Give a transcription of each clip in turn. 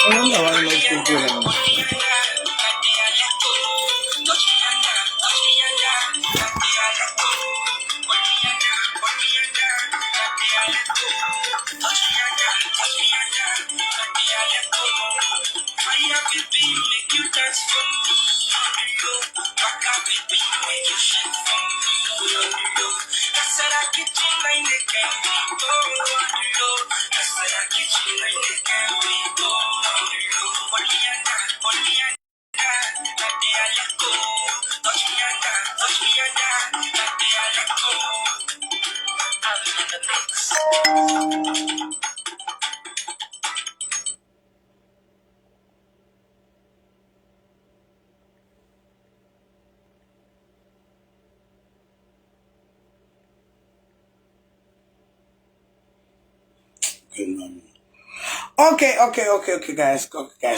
I wonder why not people like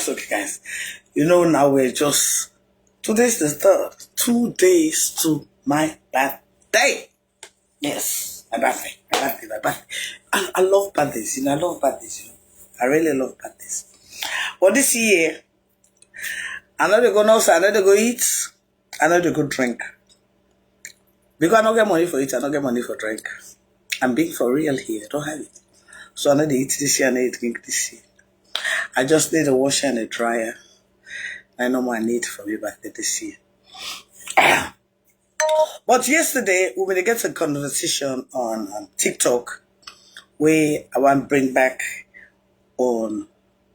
Okay, guys. You know, now we're just today's the third. 2 days to my birthday. Yes, my birthday. I love birthdays, I love birthdays, I really love birthdays. But this year, I know they go outside, I know they go eat, I know they go drink. Because I don't get money for it, I don't get money for drink. I'm being for real here, I don't have it. So I know they eat this year, I know they drink this year. I just need a washer and a dryer. I know what I need for my birthday this year. But yesterday, we will get a conversation on TikTok where I want to bring back on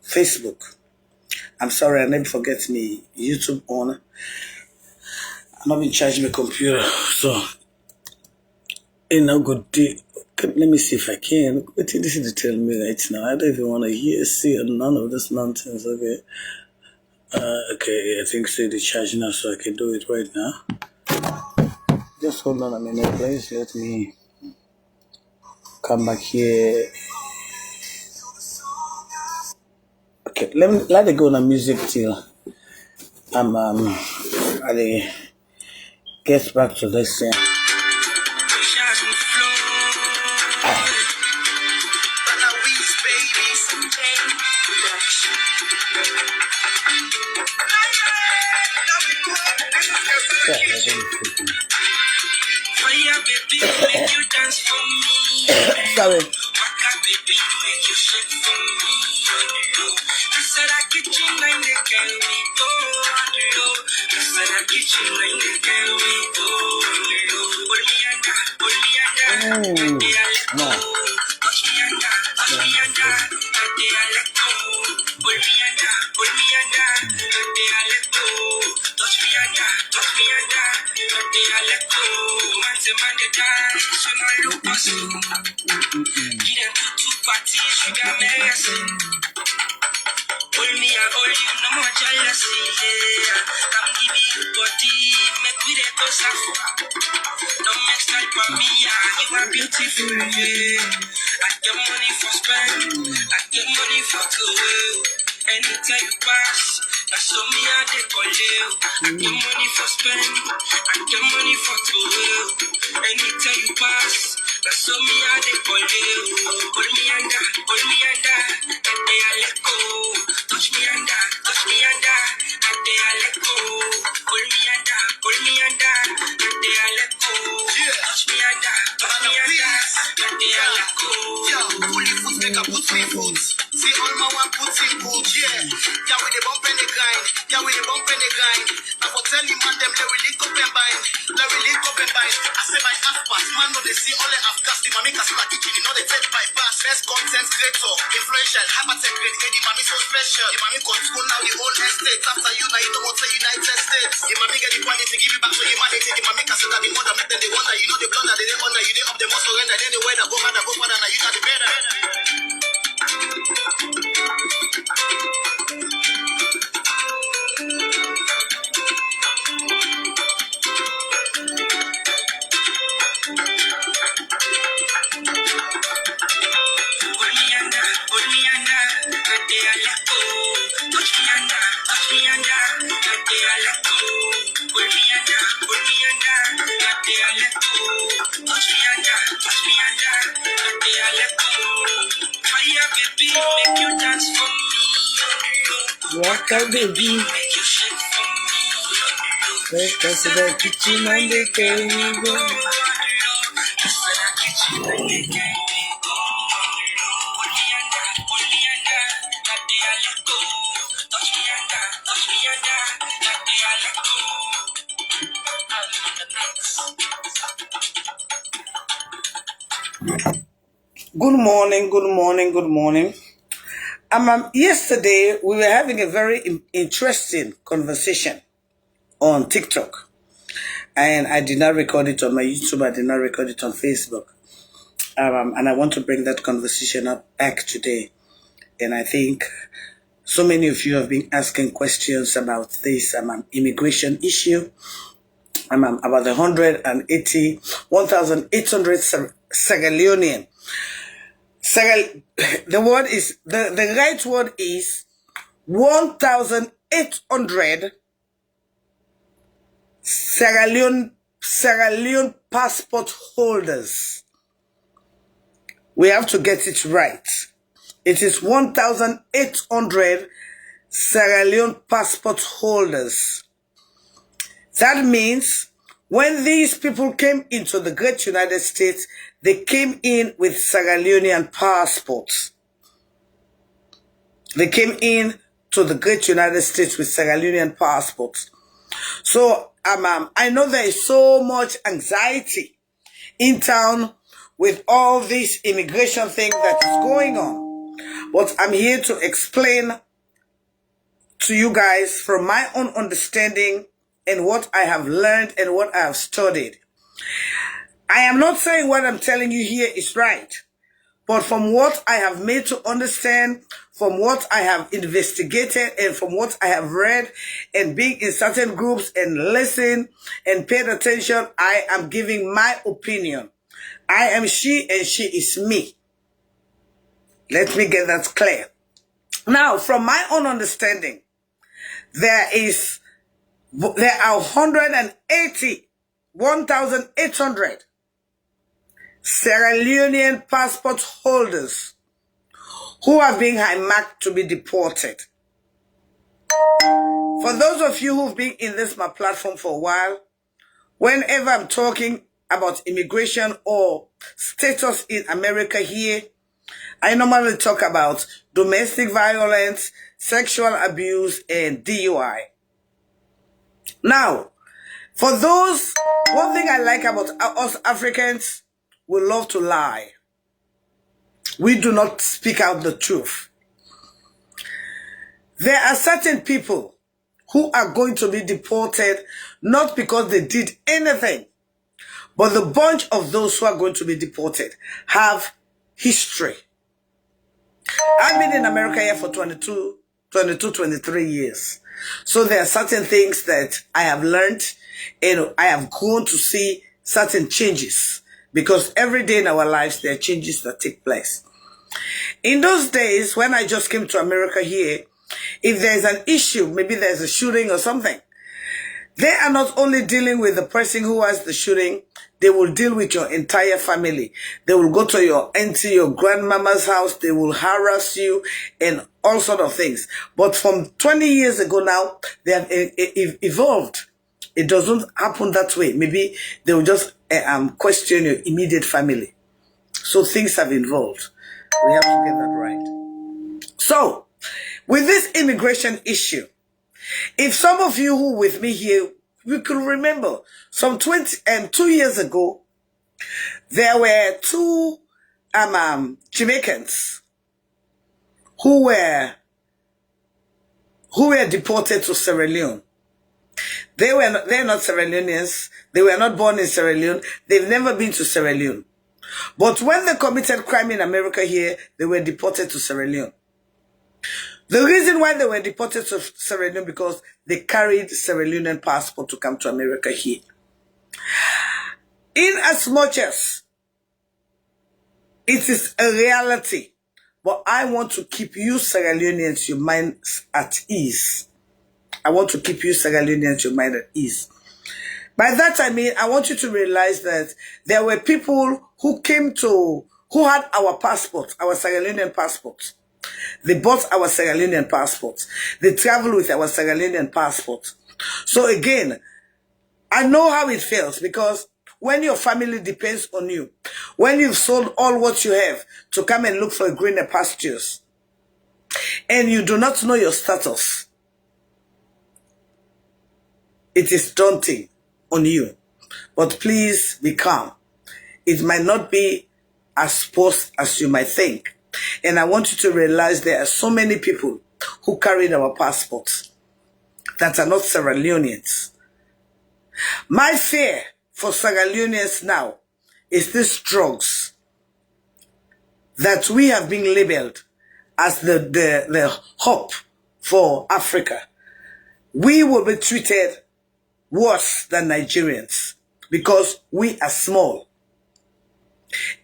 Facebook. I'm sorry, I never forget me YouTube on. I'm not been charging my computer, so in a good day. Let me see if I can. What this is to tell me right now? I don't even want to hear, see none of this nonsense. Okay. Okay, I think say the charge now, so I can do it right now. Just hold on a minute, please. Let me come back here. Okay, let it go on a music till I get back to this thing. Sorry. Waka baby. Casada kitchen and the go. Good morning, good morning, good morning. Yesterday, we were having a very interesting conversation on TikTok. And I did not record it on my YouTube. I did not record it on Facebook. And I want to bring that conversation up back today. And I think so many of you have been asking questions about this immigration issue. About the 1,800 Sierra the word is the right word is 1,800 Sierra Leone passport holders. We have to get it right. It is 1,800 Sierra Leone passport holders. That means when these people came into the great United States, they came in with Sierra Leonean passports. They came in to the great United States with Sierra Leonean passports. So I know there is so much anxiety in town with all this immigration thing that is going on. But I'm here to explain to you guys from my own understanding and what I have learned and what I have studied. I am not saying what I'm telling you here is right, but from what I have made to understand, from what I have investigated, and from what I have read, and being in certain groups and listen and paid attention, I am giving my opinion. I am she and she is me. Let me get that clear. Now, from my own understanding, there are 1,800 Sierra Leonean passport holders who are being high-marked to be deported. For those of you who've been in my platform for a while, whenever I'm talking about immigration or status in America here, I normally talk about domestic violence, sexual abuse, and DUI. Now, for those, one thing I like about us Africans, we love to lie. We do not speak out the truth. There are certain people who are going to be deported, not because they did anything, but the bunch of those who are going to be deported have history. I've been in America here for 23 years. So there are certain things that I have learned and I have grown to see certain changes, because every day in our lives there are changes that take place. In those days, when I just came to America here, if there's an issue, maybe there's a shooting or something, they are not only dealing with the person who has the shooting, they will deal with your entire family. They will go to your auntie, your grandmama's house. They will harass you and all sorts of things. But from 20 years ago now, they have evolved. It doesn't happen that way. Maybe they will just question your immediate family. So things have evolved. We have to get that right. So, with this immigration issue, if some of you who with me here, we could remember some 2 years ago, there were two Jamaicans who were deported to Sierra Leone. They're not Sierra Leoneans. They were not born in Sierra Leone. They've never been to Sierra Leone. But when they committed crime in America here, they were deported to Sierra Leone. The reason why they were deported to Sierra Leone because they carried Sierra Leonean passport to come to America here. In as much as it is a reality, but I want to keep you Sierra Leoneans, your minds at ease. I want to keep you Sierra Leoneans, your mind at ease. By that I mean, I want you to realize that there were people who had our passports, our Sierra Leonean passports. They bought our Sierra Leonean passports. They travel with our Sierra Leonean passport. So again, I know how it feels, because when your family depends on you, when you've sold all what you have to come and look for greener pastures, and you do not know your status, it is daunting on you. But please be calm. It might not be as forced as you might think. And I want you to realize there are so many people who carried our passports that are not Sierra Leoneans. My fear for Sierra Leoneans now is these drugs that we have been labeled as the hope for Africa. We will be treated worse than Nigerians because we are small.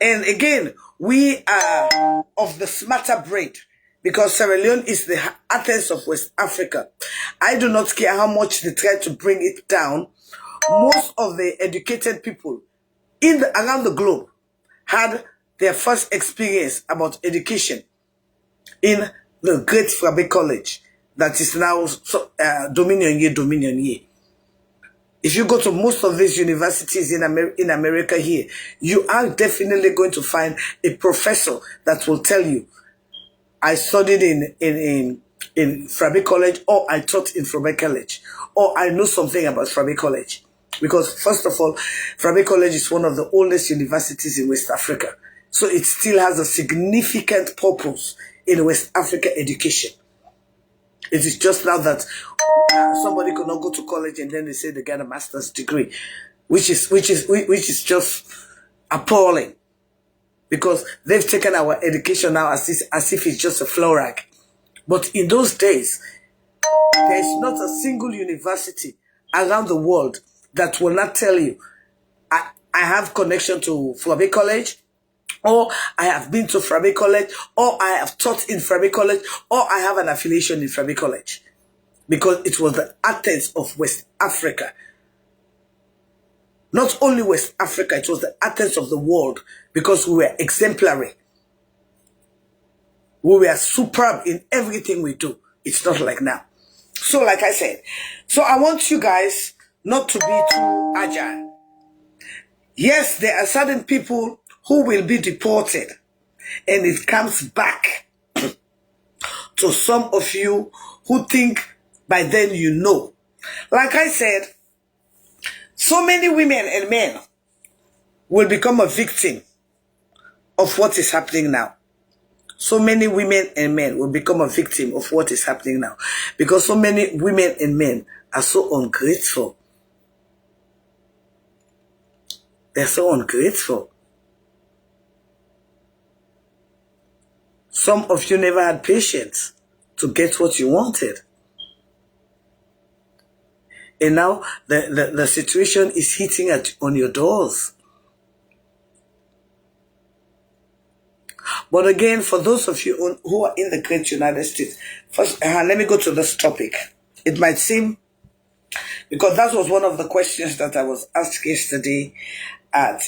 And again, we are of the smarter breed, because Sierra Leone is the Athens of West Africa. I do not care how much they try to bring it down. Most of the educated people around the globe had their first experience about education in the great Frabe College that is now Dominion Year. If you go to most of these universities in America here, you are definitely going to find a professor that will tell you, I studied in Frabe College, or I taught in Frabe College, or I know something about Frabe College. Because first of all, Frabe College is one of the oldest universities in West Africa. So it still has a significant purpose in West Africa education. It is just now that somebody could not go to college and then they say they get a master's degree, which is just appalling, because they've taken our education now as if it's just a floor rack. But in those days, there is not a single university around the world that will not tell you, I have connection to Frabe College, or I have been to Frabe College, or I have taught in Frabe College, or I have an affiliation in Frabe College. Because it was the Athens of West Africa. Not only West Africa, it was the Athens of the world, because we were exemplary. We were superb in everything we do. It's not like now. So like I said, so I want you guys not to be too agile. Yes, there are certain people who will be deported, and it comes back to some of you who think by then you know. Like I said, so many women and men will become a victim of what is happening now. So many women and men will become a victim of what is happening now, because so many women and men are so ungrateful. They're so ungrateful. Some of you never had patience to get what you wanted. And now the situation is hitting on your doors. But again, for those of you who are in the great United States, first, let me go to this topic. It might seem, because that was one of the questions that I was asked yesterday at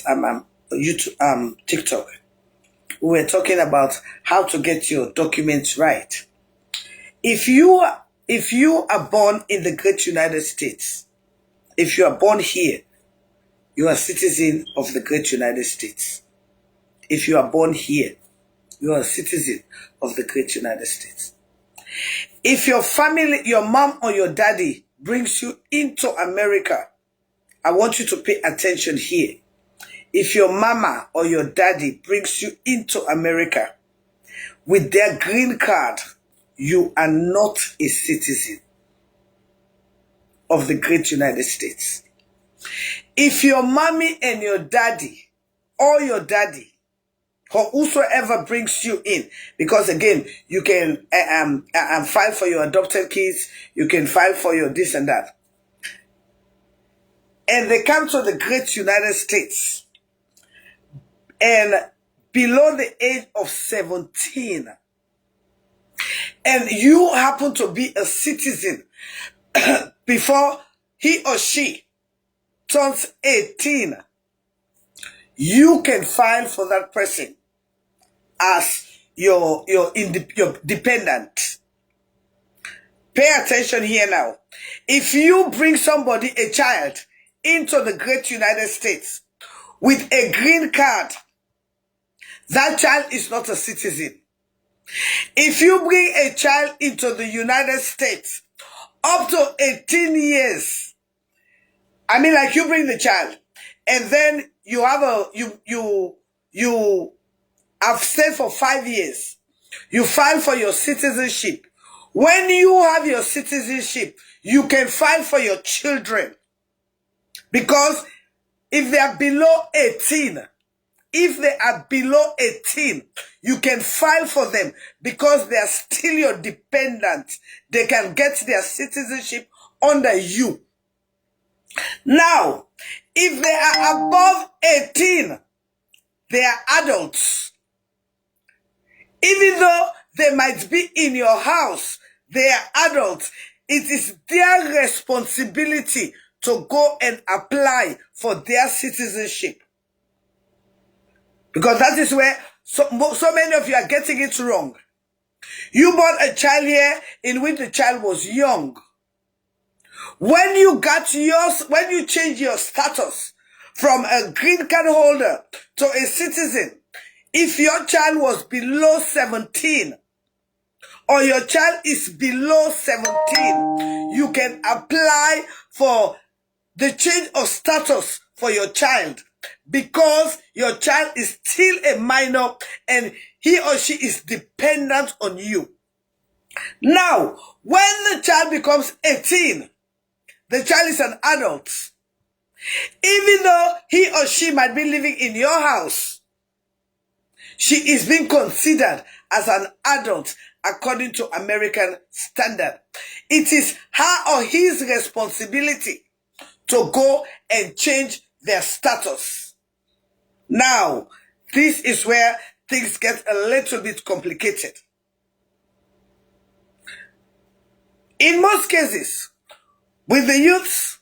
YouTube, TikTok. We were talking about how to get your documents right. If you are born in the great United States, if you are born here, you are a citizen of the great United States. If you are born here, you are a citizen of the great United States. If your family, your mom or your daddy brings you into America, I want you to pay attention here. If your mama or your daddy brings you into America with their green card, you are not a citizen of the great United States. If your mommy and your daddy, or your daddy, or whosoever brings you in, because again, you can file for your adopted kids, you can file for your this and that, and they come to the great United States, and below the age of 17, and you happen to be a citizen before he or she turns 18, you can file for that person as your dependent. Pay attention here now. If you bring somebody, a child, into the great United States with a green card, that child is not a citizen. If you bring a child into the United States up to 18 years, I mean, like you bring the child and then you have you have stayed for 5 years. You file for your citizenship. When you have your citizenship, you can file for your children. Because if they are below 18, you can file for them because they are still your dependent. They can get their citizenship under you. Now, if they are above 18, they are adults. Even though they might be in your house, they are adults. It is their responsibility to go and apply for their citizenship. Because that is where so many of you are getting it wrong. You brought a child here in which the child was young. When you change your status from a green card holder to a citizen, if your child was below 17 or your child is below 17, you can apply for the change of status for your child because your child is still a minor and he or she is dependent on you. Now, when the child becomes 18, the child is an adult. Even though he or she might be living in your house, she is being considered as an adult according to American standard. It is her or his responsibility to go and change their status. Now, this is where things get a little bit complicated. In most cases, with the youths,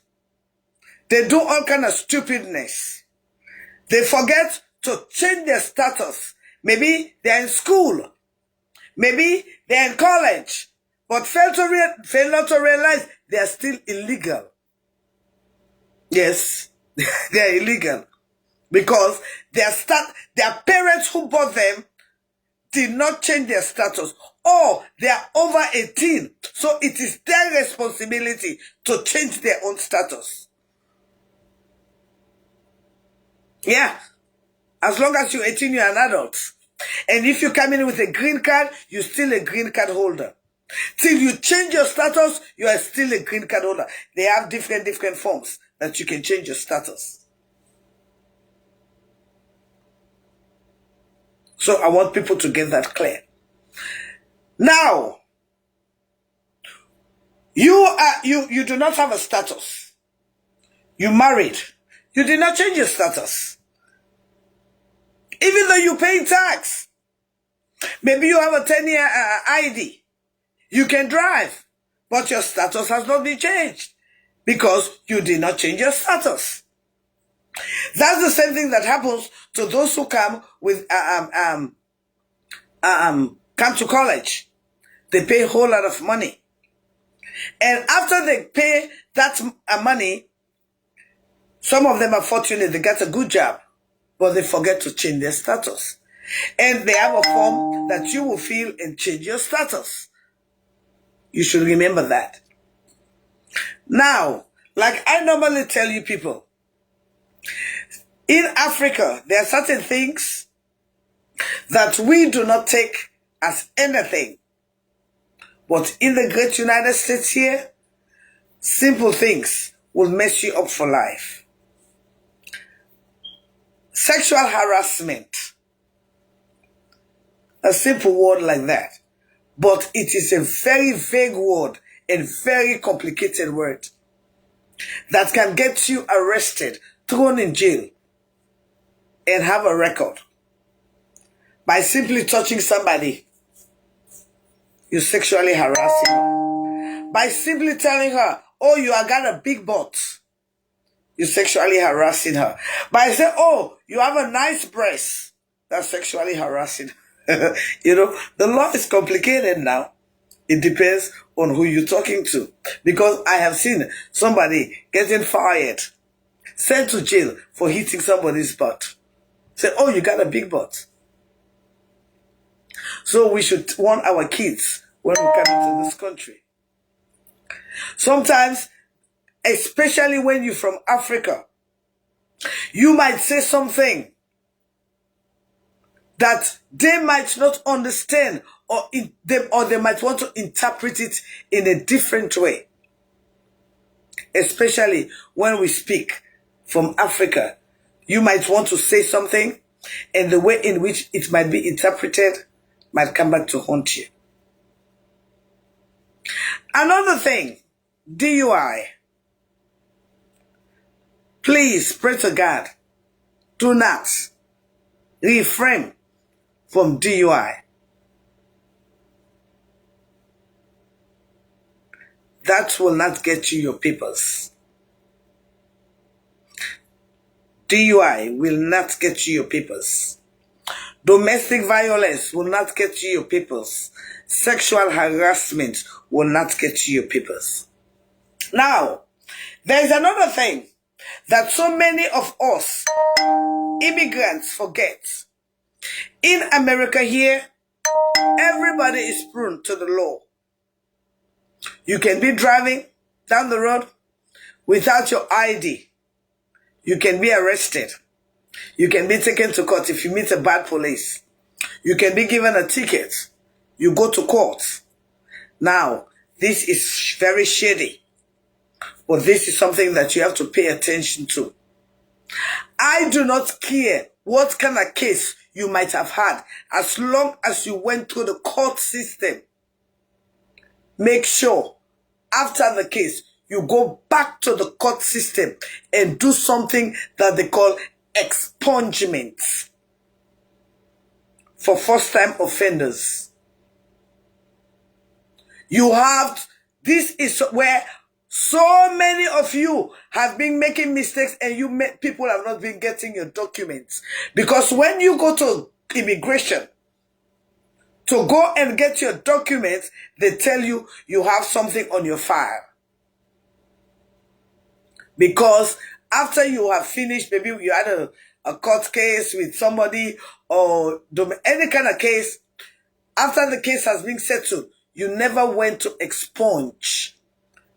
they do all kind of stupidness. They forget to change their status. Maybe they're in school. Maybe they're in college. But fail not to realize they are still illegal. Yes, they are illegal. Because their parents who bought them did not change their status. Or they are over 18. So it is their responsibility to change their own status. Yeah. As long as you're 18, you're an adult. And if you come in with a green card, you're still a green card holder. Till you change your status, you are still a green card holder. They have different forms that you can change your status. So I want people to get that clear. Now, you do not have a status. You married. You did not change your status. Even though you pay tax. Maybe you have a 10-year ID. You can drive. But your status has not been changed. Because you did not change your status. That's the same thing that happens to those who come with come to college. They pay a whole lot of money. And after they pay that money, some of them are fortunate, they get a good job, but they forget to change their status. And they have a form that you will fill and change your status. You should remember that. Now, like I normally tell you people, in Africa, there are certain things that we do not take as anything. But in the great United States here, simple things will mess you up for life. Sexual harassment. A simple word like that. But it is a very vague word and very complicated word that can get you arrested, thrown in jail, and have a record. By simply touching somebody, you sexually harassing her. By simply telling her, oh, you have got a big butt, you sexually harassing her. By saying, oh, you have a nice breast, that's sexually harassing her. You know, the law is complicated now. It depends on who you're talking to. Because I have seen somebody getting fired, sent to jail for hitting somebody's butt. Say, oh, you got a big butt. So we should warn our kids when we come into this country. Sometimes, especially when you're from Africa, you might say something that they might not understand, or they might want to interpret it in a different way. Especially when we speak from Africa, you might want to say something, and the way in which it might be interpreted might come back to haunt you. Another thing, DUI. Please pray to God. Do not refrain from DUI. That will not get you your papers. DUI will not get you your papers. Domestic violence will not get you your papers. Sexual harassment will not get you your papers. Now, there is another thing that so many of us immigrants forget. In America here, everybody is prone to the law. You can be driving down the road without your ID. You can be arrested. You can be taken to court if you meet a bad police. You can be given a ticket. You go to court. Now, this is very shady. But this is something that you have to pay attention to. I do not care what kind of case you might have had, as long as you went through the court system. Make sure after the case, you go back to the court system and do something that they call expungement for first-time offenders. This is where so many of you have been making mistakes, and people have not been getting your documents. Because when you go to immigration to go and get your documents, they tell you you have something on your file. Because after you have finished, maybe you had a court case with somebody or any kind of case, after the case has been settled, you never went to expunge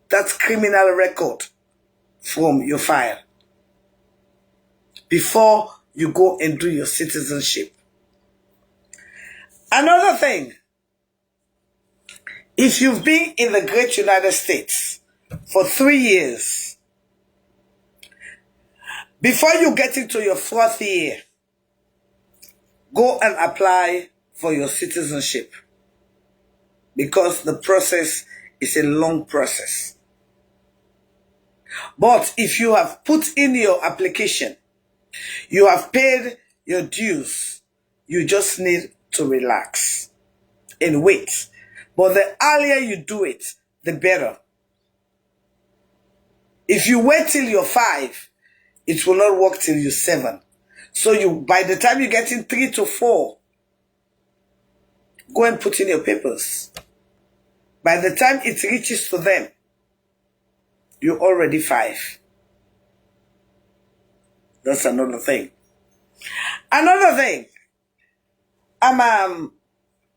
that criminal record from your file before you go and do your citizenship. Another thing, if you've been in the great United States for 3 years, before you get into your 4th year, go and apply for your citizenship, because the process is a long process. But if you have put in your application, you have paid your dues, you just need to relax and wait. But the earlier you do it, the better. If you wait till you're 5, it will not work till you're 7. So by the time you get in 3 to 4, go and put in your papers. By the time it reaches to them, you're already 5. That's another thing. Another thing,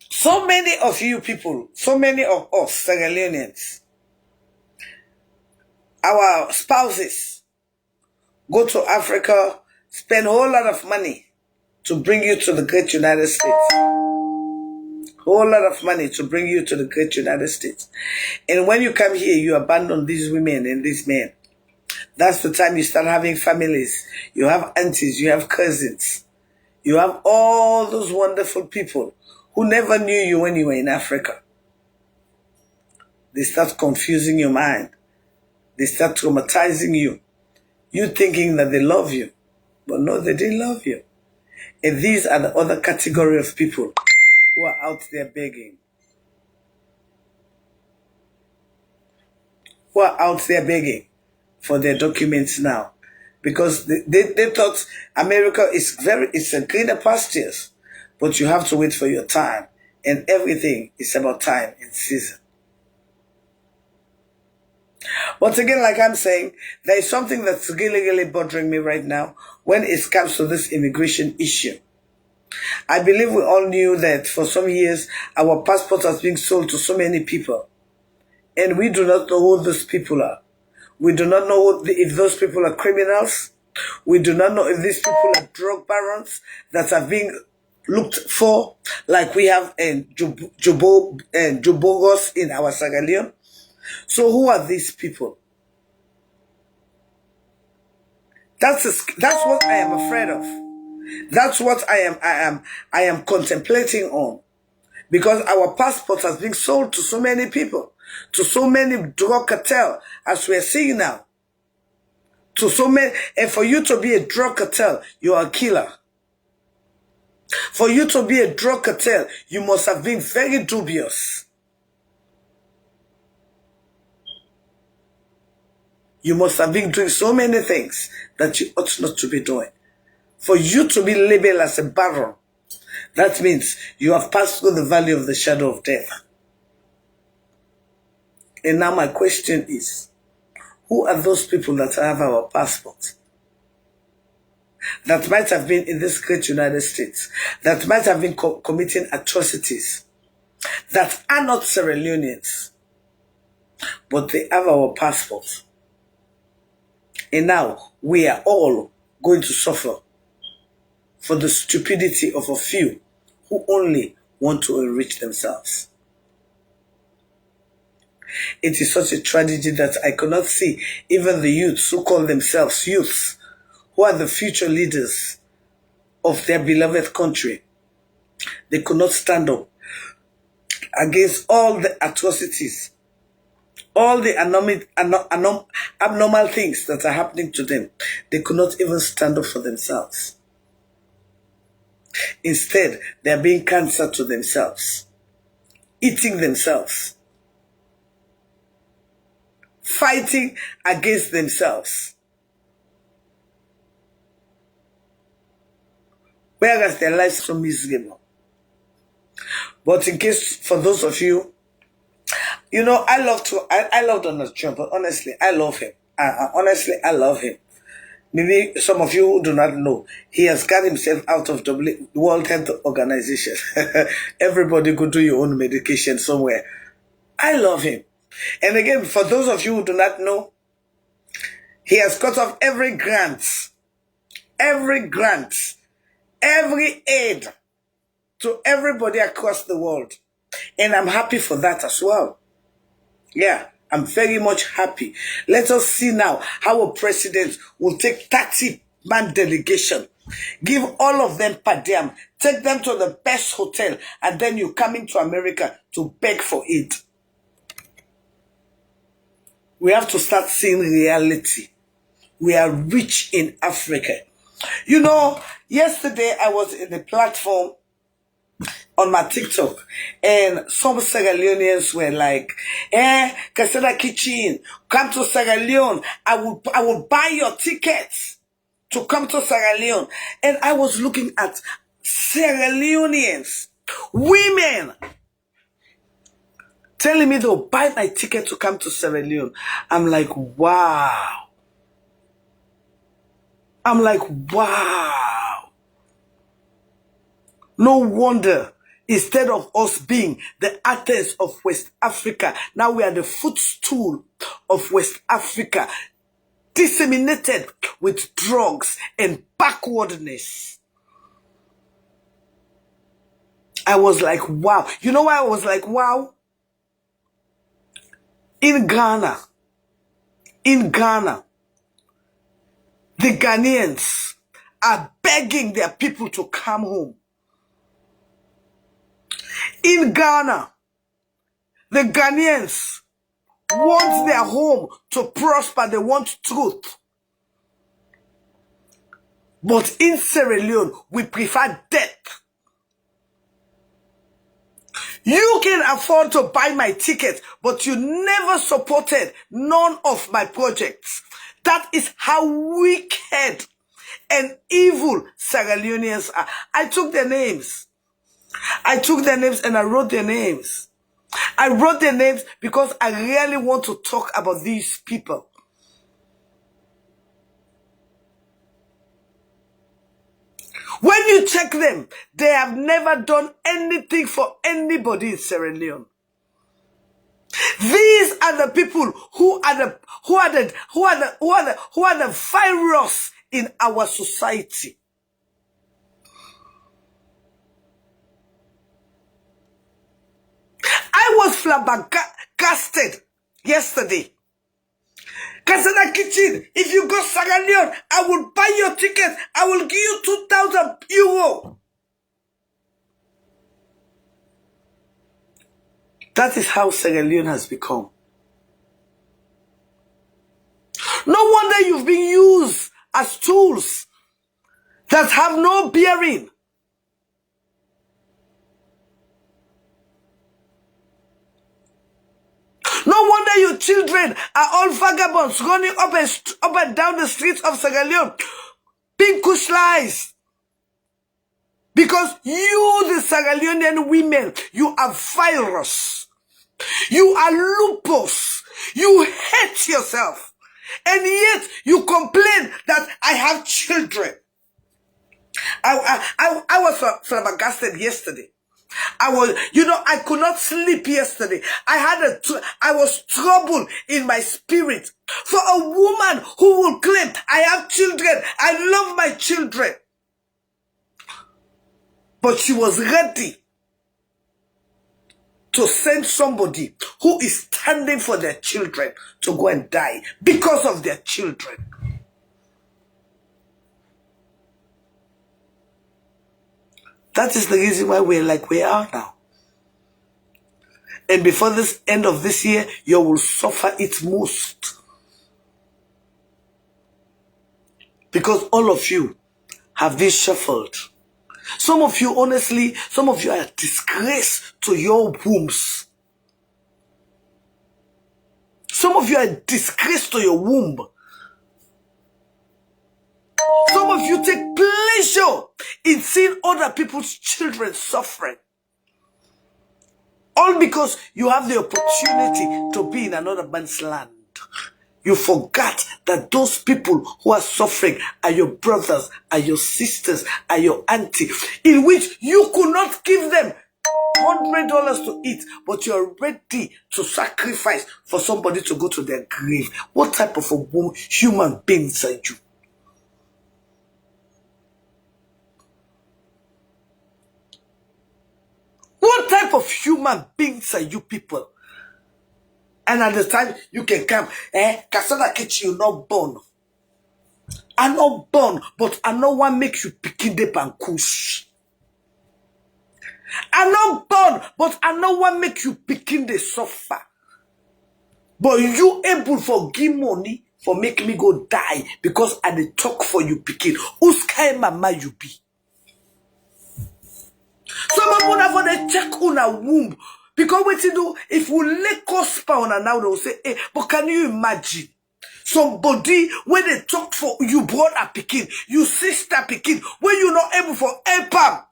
so many of you people, so many of us Sierra Leoneans, our spouses go to Africa, spend a whole lot of money to bring you to the great United States. Whole lot of money to bring you to the great United States. And when you come here, you abandon these women and these men. That's the time you start having families. You have aunties, you have cousins. You have all those wonderful people who never knew you when you were in Africa. They start confusing your mind. They start traumatizing you. You thinking that they love you. But no, they didn't love you. And these are the other category of people who are out there begging. Who are out there begging for their documents now. Because they thought America is it's a greener pastures. but you have to wait for your time. And everything is about time and season. But again, like I'm saying, there is something that's really, really bothering me right now when it comes to this immigration issue. I believe we all knew that for some years, our passport has been sold to so many people. And we do not know who those people are. We do not know if those people are criminals. We do not know if these people are drug barons that are being looked for, like we have Jobogos in our Sierra Leone. So who are these people? That's what I am afraid of. That's what I am contemplating on. Because our passport has been sold to so many people, to so many drug cartel, as we are seeing now. To so many, and for you to be a drug cartel, you are a killer. For you to be a drug cartel, you must have been very dubious. You must have been doing so many things that you ought not to be doing. For you to be labeled as a baron, that means you have passed through the valley of the shadow of death. And now my question is, who are those people that have our passport? That might have been in this great United States, that might have been committing atrocities, that are not Sierra Leoneans, but they have our passport. And now we are all going to suffer for the stupidity of a few who only want to enrich themselves. It is such a tragedy that I cannot see even the youths who call themselves youths, who are the future leaders of their beloved country. They could not stand up against all the atrocities, all the abnormal things that are happening to them. They could not even stand up for themselves. Instead, they are being cancer to themselves, eating themselves, fighting against themselves. Whereas their lives are so miserable. But in case, for those of you, you know, I love Donald Trump, but honestly, I love him. Honestly, I love him. Maybe some of you who do not know, he has got himself out of the World Health Organization. Everybody go do your own medication somewhere. I love him. And again, for those of you who do not know, he has cut off every grant, every aid to everybody across the world. And I'm happy for that as well. Yeah, I'm very much happy. Let us see now how a president will take 30-man delegation, give all of them per diem, take them to the best hotel, and then you come into America to beg for it. We have to start seeing reality. We are rich in Africa. You know, yesterday I was in a platform on my TikTok, and some Sierra Leoneans were like, Casada Kitchen, come to Sierra Leone. I will buy your tickets to come to Sierra Leone. And I was looking at Sierra Leoneans, women, telling me they'll buy my ticket to come to Sierra Leone. I'm like, wow. I'm like, wow. No wonder, instead of us being the Athens of West Africa, now we are the footstool of West Africa, disseminated with drugs and backwardness. I was like, wow. You know why I was like, wow? In Ghana, the Ghanaians are begging their people to come home. In Ghana, the Ghanaians want their home to prosper. They want truth. But in Sierra Leone, we prefer death. You can afford to buy my ticket, but you never supported none of my projects. That is how wicked and evil Sierra Leoneans are. I took their names. I took their names and I wrote their names. I wrote their names because I really want to talk about these people. When you check them, they have never done anything for anybody in Sierra Leone. These are the people who are the virus in our society. I was flabbergasted yesterday. Casada Kitchen, if you go Sierra Leone, I will buy your ticket. I will give you 2,000 euro. That is how Sierra Leone has become. No wonder you've been used as tools that have no bearing. No wonder your children are all vagabonds running up and down the streets of Sierra Leone, being kushlies. Because you, the Sierra Leonean women, you are virus. You are lupus. You hate yourself. And yet you complain that I have children. I was flabbergasted yesterday. I could not sleep yesterday. I was troubled in my spirit. For a woman who will claim, I have children, I love my children. But she was ready to send somebody who is standing for their children to go and die because of their children. That is the reason why we're like we are now. And before this end of this year, you will suffer it most. Because all of you have been shuffled. Some of you, honestly, some of you are a disgrace to your wombs. Some of you are a disgrace to your womb. Some of you take pleasure in seeing other people's children suffering. All because you have the opportunity to be in another man's land. You forgot that those people who are suffering are your brothers, are your sisters, are your auntie, in which you could not give them $100 to eat, but you're ready to sacrifice for somebody to go to their grave. What type of a human beings are you? What type of human beings are you people? And at the time, you can come, Casada kitchen, you not born. I'm not born, but I know one makes you picking the bankush. I'm not born, but I know one make you picking the suffer. But you able for give money for make me go die because I dey talk for you picking. Whose kind mama you be? Some of una for the check una womb. Because what you do, if we let cost pound and now they'll say, hey, but can you imagine? Somebody, when they talk for you brought a picking, you sister picking, when you're not able for help,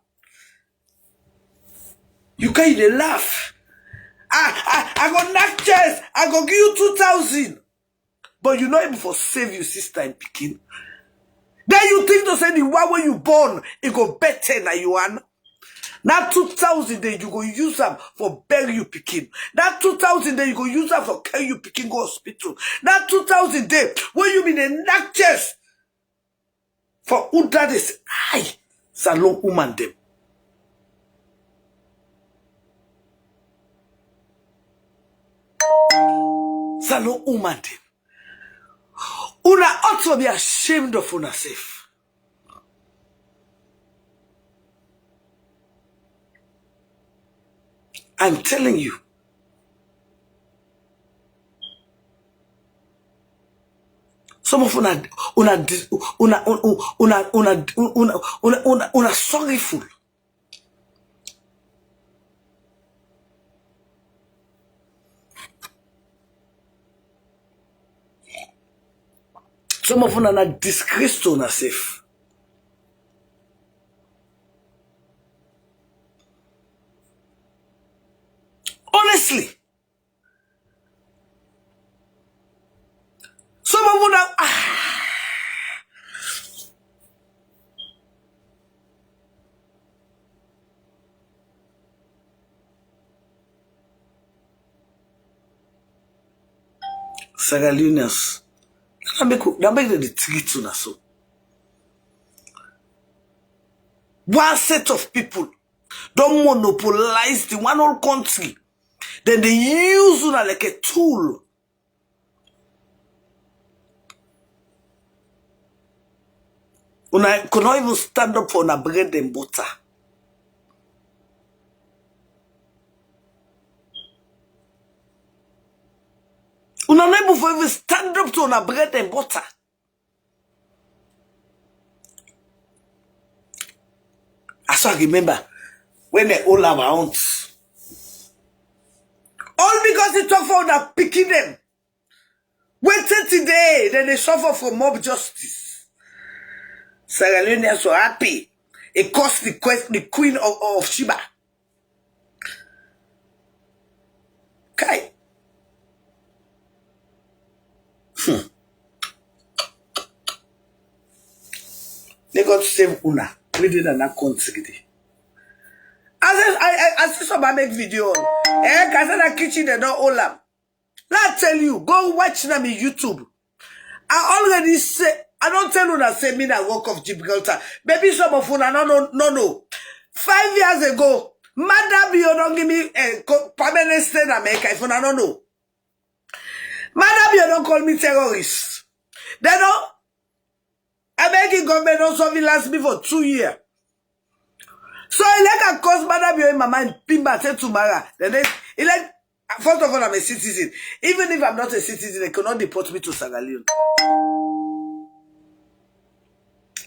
you can't even laugh. I got knock chest, I go give you 2,000. But you're not able for save your sister in picking. Then you think to say the one when you born, it go better than you are. That 2,000 then you go use them for bury you picking. That 2,000 then you go use them for carry you picking go hospital. That 2,000 then when you mean a knock chest for who that is high salon woman them. Salon woman them. Una ought to be ashamed of una self. I'm telling you. Some of una sorryful. Some of una disgrace to una self. Some of you now, Sierra Leoneans. That make the treat to so. One set of people don't monopolize the one whole country. Then they use it like a tool. Una could not even stand up for a bread and butter. Una not able for even stand up to a bread and butter. As I remember, when they all have aunts, all because they talk for that picking them. Waited today, then they suffer from mob justice. Sierra Leoneans so happy. It cost the queen of Sheba. Kai. They got to save Una. We did an country. I see some make video. Casada kitchen they don't all them. Let tell you, go watch them in YouTube. I already say, I don't tell you that say me that work of Gibraltar. Maybe some of you no. 5 years ago, Madam, you don't give me a permanent stay in America if you don't know. Madam, you don't call me terrorist. They don't. American government don't surveillance me for 2 years. So I like a cause Madam, you in my mind, Pimba said tomorrow. Then he like, first of all, I'm a citizen. Even if I'm not a citizen, they cannot deport me to Sierra Leone.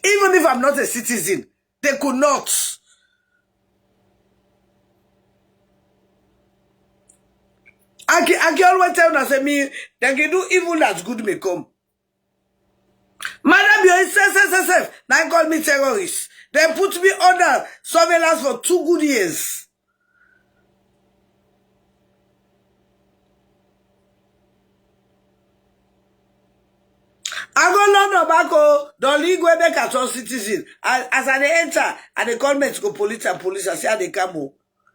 Even if I'm not a citizen, they could not. I can always tell them, say me, they can do evil that's good may come. Madam, you say, now call me terrorist. They put me under surveillance for 2 good years. I go London back, don't league where they catch citizen. As I enter, and they call me to go police, I say, they come,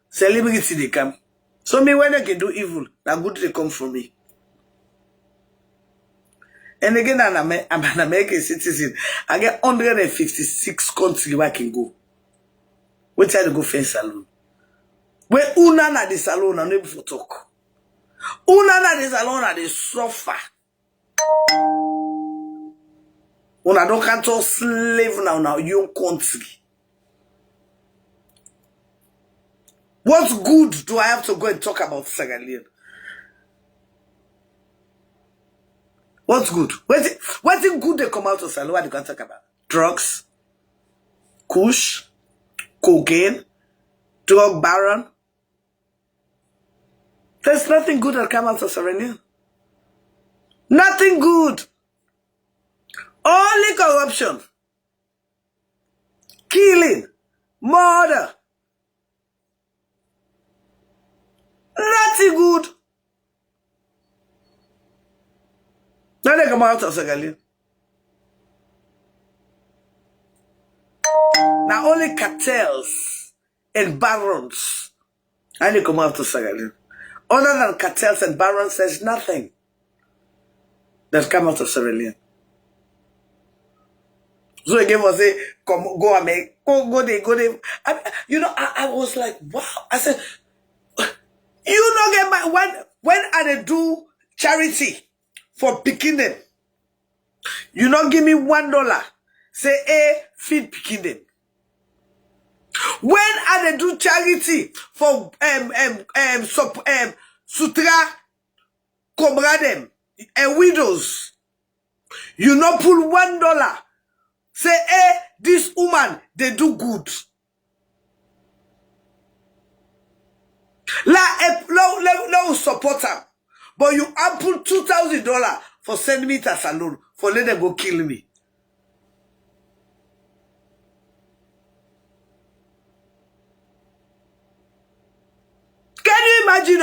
celebrity they come. So me, when they can do evil, that good they come from me. And again, I'm an American citizen. I get 156 countries where I can go. We try to go fence salon. Where una na the salon and able to talk. Una na the salon and they suffer. Una don't can't all slave now your country. What good do I have to go and talk about Sierra Leone? What's good? What's good they come out of Sierra Leone? What they can talk about? Drugs, kush, cocaine, drug baron. There's nothing good that come out of Sierra Leone. Nothing good. Only corruption, killing, murder. Nothing good. Now they come out of Sierra Leone. Now only cartels and barons. And they come out of Sierra Leone. Other than cartels and barons, there's nothing that come out of Sierra Leone. So again was say, come go and make go there. I was like, wow. I said, you don't get my when I do charity for picking them. You don't give me $1. Say, hey, feed picking them. When I do charity for sutra cobra them and widows, you not pull $1. Say, hey, this woman, they do good. Let support them. But you put $2,000 for send me to salon, for let them go kill me. Can you imagine,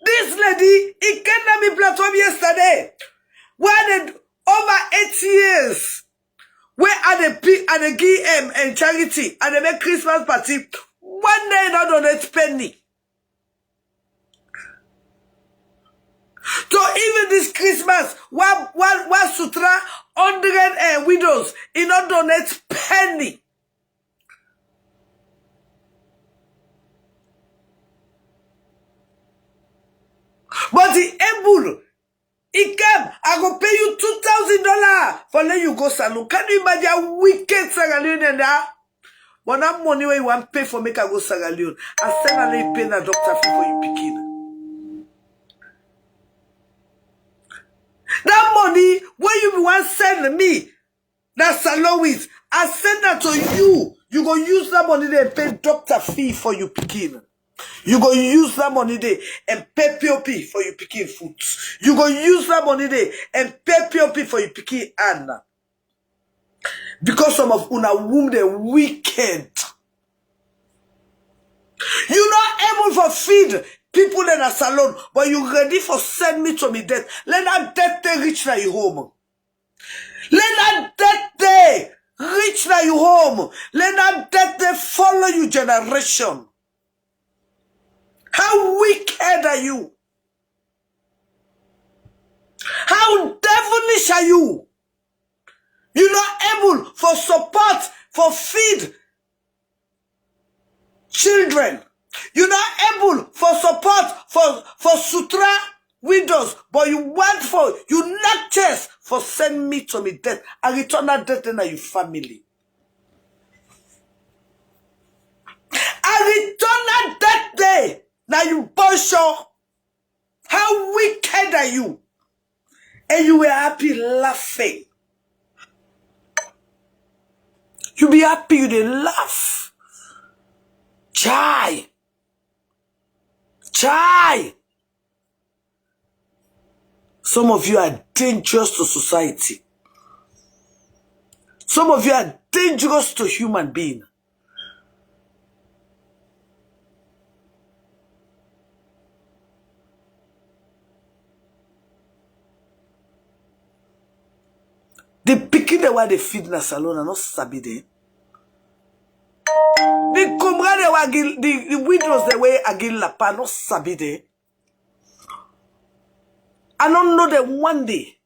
this lady, he came on my platform yesterday. Why did over 8 years? Where are the GM and charity and they make Christmas party? One day not donate penny. So even this Christmas, one sutra 100 widows in not donate penny. But the able, he came, I go pay you $2,000 for let you go salon. Can you imagine how wicked Sagalion and that? But that money where you want to pay for make I go Sagalion, I send a lay pay a doctor fee for you picking. That money where you want to send me, that salon with, I send that to you. You go use that money there and pay doctor fee for you picking. You go use that money there and pay POP for you picking food. You go use that money there and pay POP for you picking Anna. Because some of una womb they wicked. You not able for feed people in a salon, but you ready for send me to me death. Let that death day reach now you home. Let that death day reach now you home. Let that death day follow you generation. How wicked are you? How devilish are you? You're not able for support, for feed children. You're not able for support, for sutra widows, but you want for, you not just for send me to me death. I return that death in your family. I return that death day. Now you bullshit. How wicked are you? And you were happy laughing. You be happy, you didn't laugh. Chai. Some of you are dangerous to society. Some of you are dangerous to human being. The picking the way they feed in a salon and not sabi there. The comrade the widows the way again la pa not sabi there. I don't know them one day.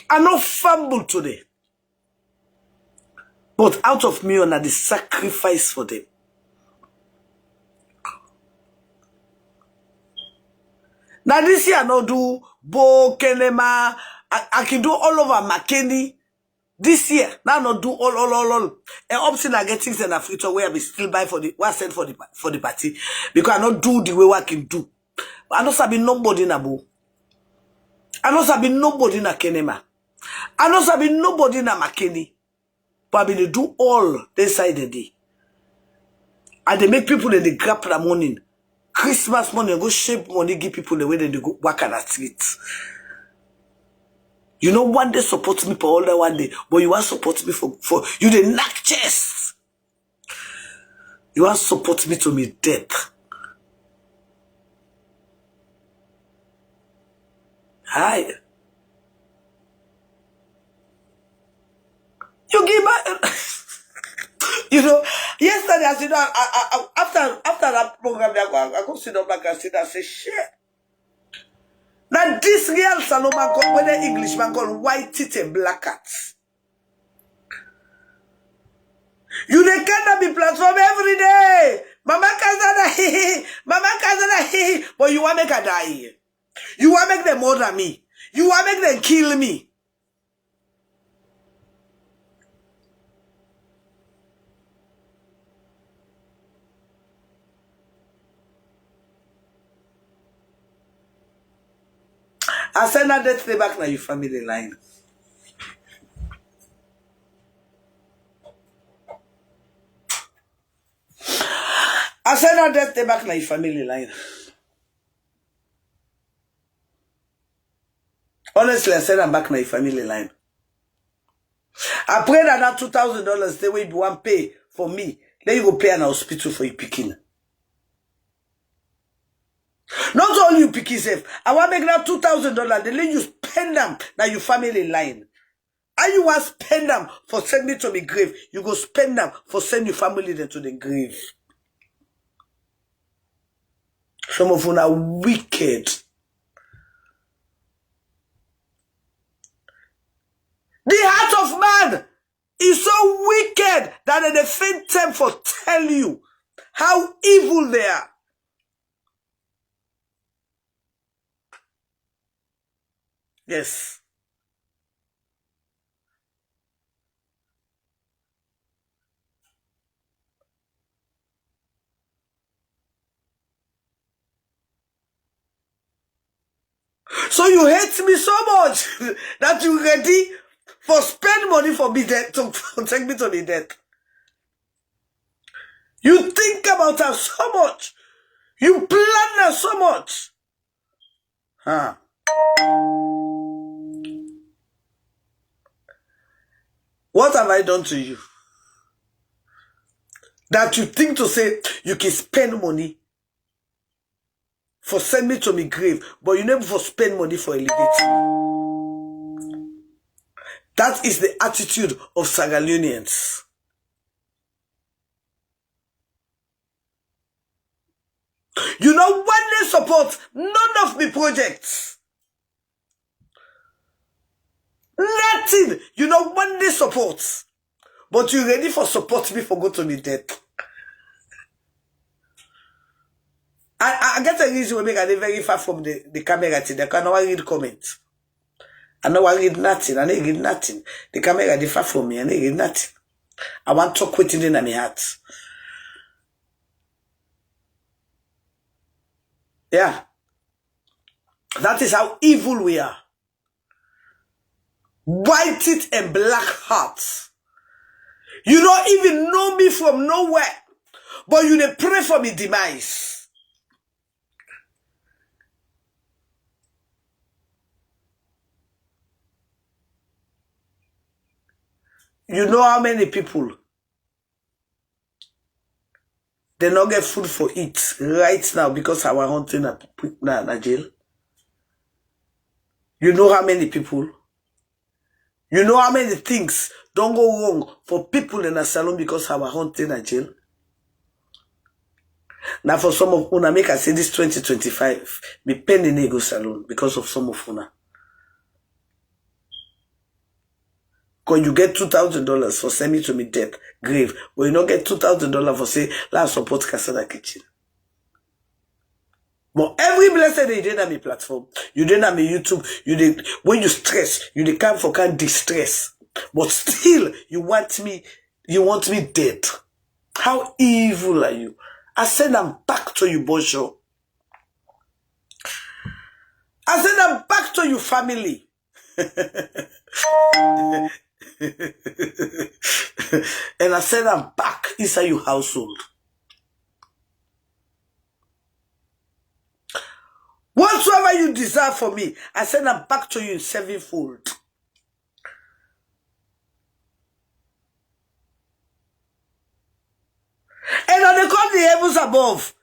I not fumble today. But out of me on the sacrifice for them. Now this year I no do Bo Kenema. I can do all over McKinney. This year, now not do all. And option I get things in the future where I be still buy for the what send for the party. Because I not do the way I can do. I know sabi nobody na Bo. I know sabi nobody na Kenema. I know sabi nobody na McKinney. But I be do all this side the day. And they make people in the grab the morning. Christmas morning, go shape money, give people the way they go work at the street. You know, one day support me for all that one day, but you want to support me for you the knock chest. You want to support me to me death. Hi. You give my you know, yesterday I said after that program I go sit down back and say shit. Now this real Saloma called when the Englishman called white teeth and black cats. You they cannot be platform every day. Mama Casada, Mama Casada, but you want to make her die. You want to make them murder me. You want to make them kill me. I send that death day back now your family line. I send that death day back now your family line. Honestly, I send them back now your family line. I pray that $2,000 they will be one pay for me. Then you go pay an hospital for your picking. Not all you picky safe. I want to make that $2,000. They let you spend them. Now you family line. And you want spend them for send me to me grave. You go spend them for send your family them to the grave. Some of them are wicked. The heart of man is so wicked that they faint time for tell you how evil they are. Yes. So you hate me so much that you ready for spend money for me death to take me to the death. You think about her so much. You plan her so much. Huh. What have I done to you? That you think to say you can spend money for send me to me grave, but you never for spend money for elevate me. That is the attitude of Sagalunians. You know when they support none of the projects. Nothing. You know when they support. But you ready for support me for go to me death. I get a reason we make a very far from the camera today. I can't read comments. I know I read nothing. I read nothing. The camera is far from me. I read nothing. I want to talk with it in my heart. Yeah. That is how evil we are. White teeth and black hearts. You don't even know me from nowhere. But you dey pray for me demise. You know how many people they not get food for eat right now because our hunting na jail? You know how many people? You know how many things don't go wrong for people in a salon because our hunting na jail? Now for some of una, make I say this 2025, me pen in go salon because of some of una. Because you get $2,000 for send me to me death, grave, but you don't get $2,000 for say, let's support Casada kitchen. But every blessed day you did on my platform, you did on my YouTube, you did, when you stress, you did come for kind distress. But still, you want me dead. How evil are you? I send them back to you, Bonjour. I send them back to your family. And I send them back inside your household. Whatsoever you desire for me, I send them back to you in sevenfold. And on the call the heavens above,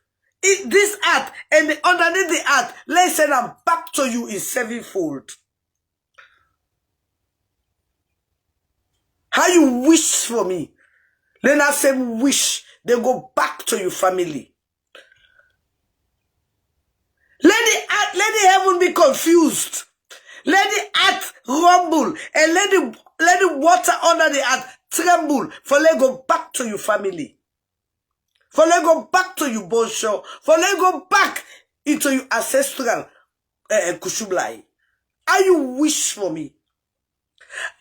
this earth and underneath the earth, let's send them back to you in sevenfold. How you wish for me, let that same wish, they go back to your family. Let the heaven be confused. Let the earth rumble and let the water under the earth tremble. For let go back to your family. For let go back to your bonshore. For let go back into your ancestral Kushublai. How you wish for me?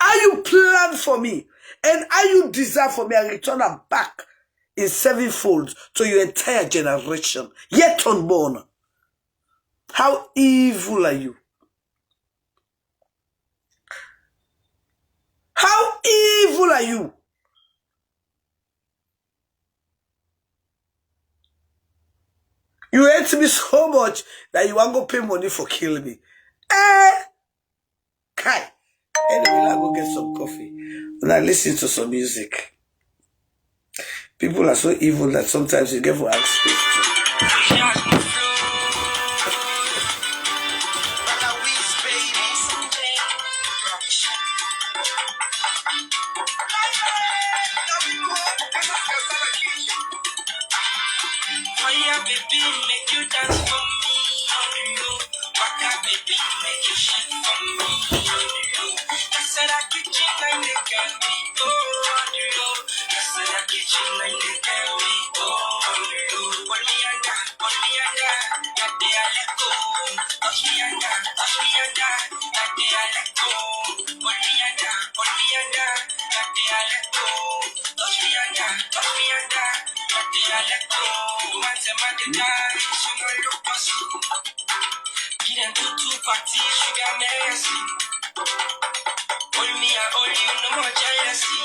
How you plan for me? And how you desire for me? I return them back in sevenfold to your entire generation, yet unborn. How evil are you? How evil are you? You hate me so much that you want to pay money for killing me. Kai. Anyway, I'll go get some coffee. And I listen to some music. People are so evil that sometimes you get for ask questions. make you dance for me on the road. Waka baby, make you shake for me on the road. Casada kitchen line they carry go on the road. Casada kitchen line they carry go on the road. Hold me under, that day I let go. Touch me under, that day I let go. Hold me under, that day I let go. Touch me under, that day I let go. Man say man dey die, so no look pussy. Give them two party, sugar mercy. Hold me and hold you, no more jealousy,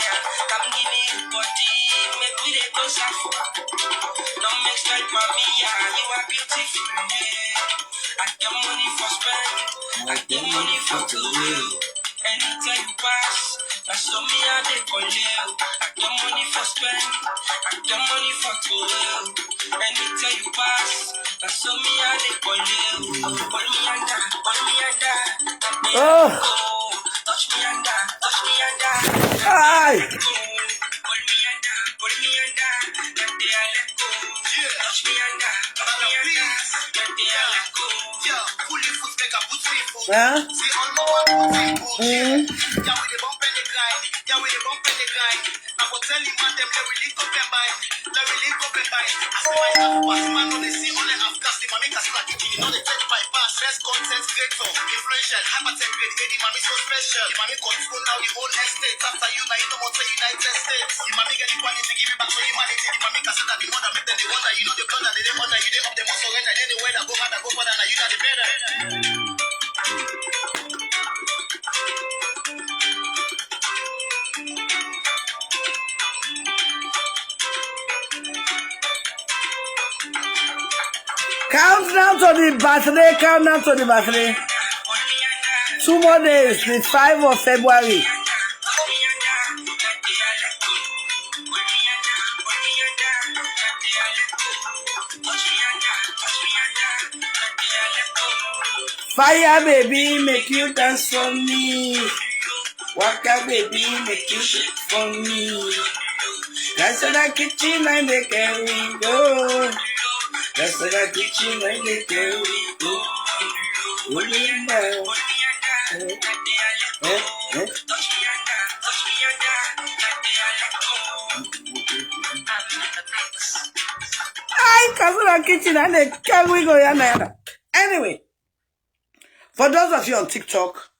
yeah. Come give me your body, make we dey go safe. Don't make style for me, yeah. You are beautiful, yeah. I get money for spend, I get money for to will. Anytime you pass, that's so me I dey call you. I get money for spend, I get money for to will. Anytime you pass, that's so me I dey call you. Hold me under, that day I go. Touch me under, Aye. hold me under, that day I let go. Touch me under, that day I let go. Yeah, pull your foot, make a put me foot. Huh? See all my one put yeah, we the bump and the grind. I will tell you, man, them they will link up and buy. I see my half pass, man, no they see only half cast. The mommy Casada kitchen, you know they take my pass. Best content creator, influential, hypertech grade, the mommy so special. The mommy control now the whole estate. After you, now you know more United States. The mommy get the quality, give it back to humanity. The mommy Casada the mother, make them the wonder. You know the brother, they don't wonder. You they up, they must surrender. Anywhere that go hard, that go further, now you got the better. Count down to the birthday. 2 more days, it's 5 of February. Fire baby, make you dance for me. Waka baby, make you shake for me. That's in the kitchen and they carry go. That's in the kitchen and they carry go. Hold me under. I Casada kitchen and they carry go. Anyway, for those of you on TikTok,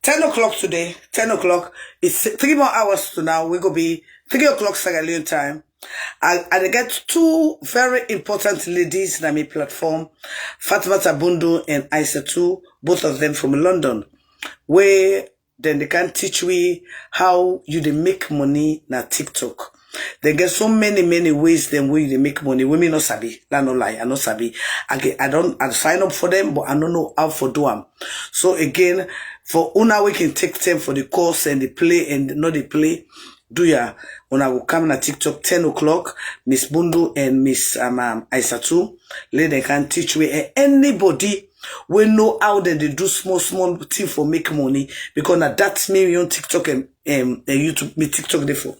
10 o'clock today, 10 o'clock, it's 3 more hours to now. We go be 3 o'clock Sierra Leone time. And I get 2 very important ladies in my platform, Fatima Tabundu and Aisatu, both of them from London, where then they can teach me how you they make money na TikTok. They get so many ways them way they make money. Women no sabi, that no lie, I no sabi. I sign up for them, but I don't know how for do them. So again, for una we can take time for the course and the play and not the play. Do ya when I will come na TikTok 10 o'clock, Miss Bundu and Miss Aisatu, they can teach me and anybody we know how they do small thing for make money because now that's me on TikTok and YouTube, me TikTok therefore.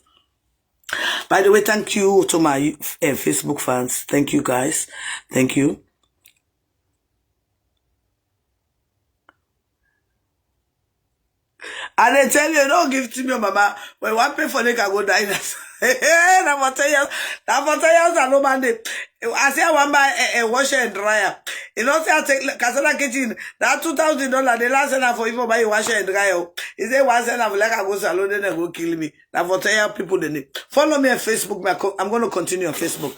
By the way, thank you to my Facebook fans. Thank you guys. Thank you. And they tell you, don't give to me, mama. When one pay for they can go die. That for 10 years, I no man. I say I want buy a washer and dryer. You know, say I take Casada kitchen. That $2,000. The last time for even buy a washer and dryer. Is there one cent of like I go salon then they go kill me. That for 10 years people then follow me on Facebook. I'm going to continue on Facebook.